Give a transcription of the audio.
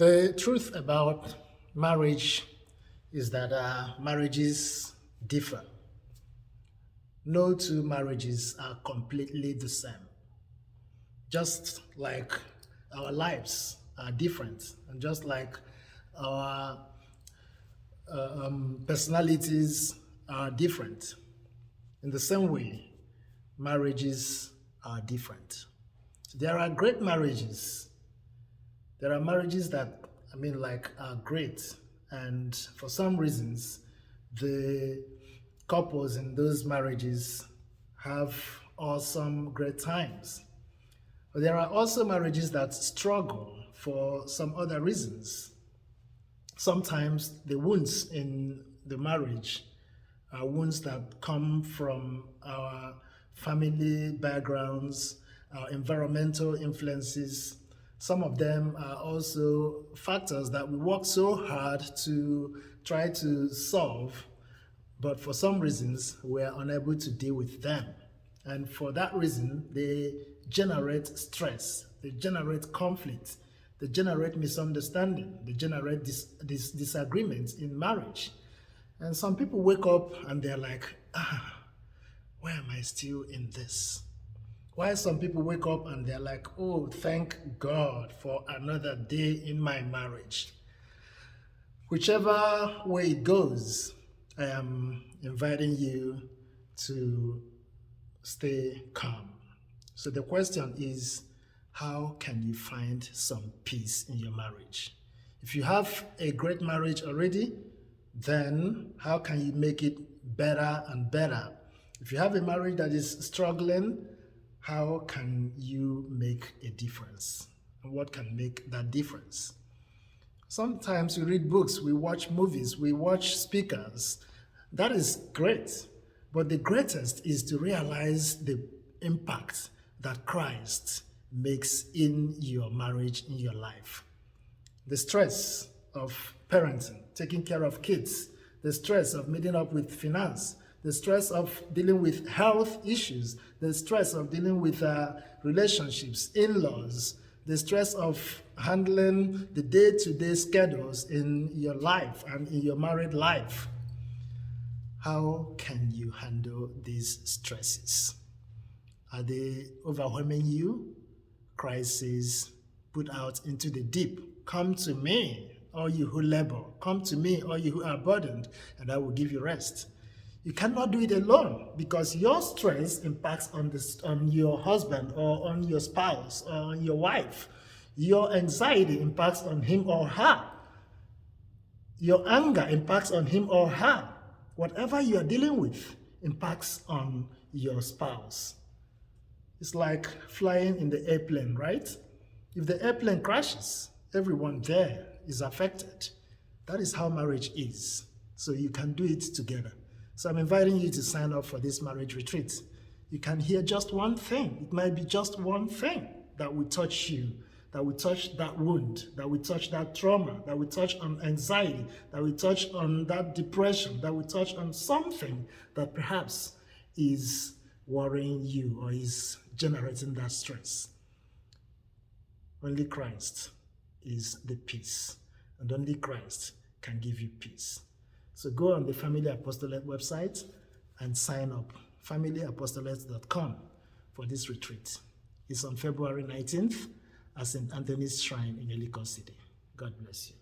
The truth about marriage is that marriages differ. No two marriages are completely the same. Just like our lives are different, and just like our personalities are different, in the same way, marriages are different. There are great marriages. There are marriages that, are great. And for some reasons, the couples in those marriages have awesome, great times. But there are also marriages that struggle for some other reasons. Sometimes the wounds in the marriage are wounds that come from our family backgrounds, our environmental influences. Some of them are also factors that we work so hard to try to solve, but for some reasons we are unable to deal with them. And for that reason, they generate stress, they generate conflict, they generate misunderstanding, they generate disagreements in marriage. And some people wake up and they're like, why am I still in this? Why some people wake up and they're like, oh, thank God for another day in my marriage. Whichever way it goes, I am inviting you to stay calm. So the question is, how can you find some peace in your marriage? If you have a great marriage already, then how can you make it better and better? If you have a marriage that is struggling, how can you make a difference? And what can make that difference? Sometimes we read books, we watch movies, we watch speakers. That is great. But the greatest is to realize the impact that Christ makes in your marriage, in your life. The stress of parenting, taking care of kids, the stress of meeting up with finance, the stress of dealing with health issues, the stress of dealing with relationships, in-laws, the stress of handling the day-to-day schedules in your life and in your married life. How can you handle these stresses? Are they overwhelming you? Christ says, put out into the deep. Come to me, all you who labor. Come to me, all you who are burdened, and I will give you rest. You cannot do it alone because your stress impacts on your husband or on your spouse or on your wife. Your anxiety impacts on him or her. Your anger impacts on him or her. Whatever you are dealing with impacts on your spouse. It's like flying in the airplane, right? If the airplane crashes, everyone there is affected. That is how marriage is. So you can do it together. So I'm inviting you to sign up for this marriage retreat. You can hear just one thing. It might be just one thing that will touch you, that will touch that wound, that will touch that trauma, that will touch on anxiety, that will touch on that depression, that will touch on something that perhaps is worrying you or is generating that stress. Only Christ is the peace, and only Christ can give you peace. So go on the Family Apostolate website and sign up, familyapostolate.com, for this retreat. It's on February 19th at St. Anthony's Shrine in Ellicott City. God bless you.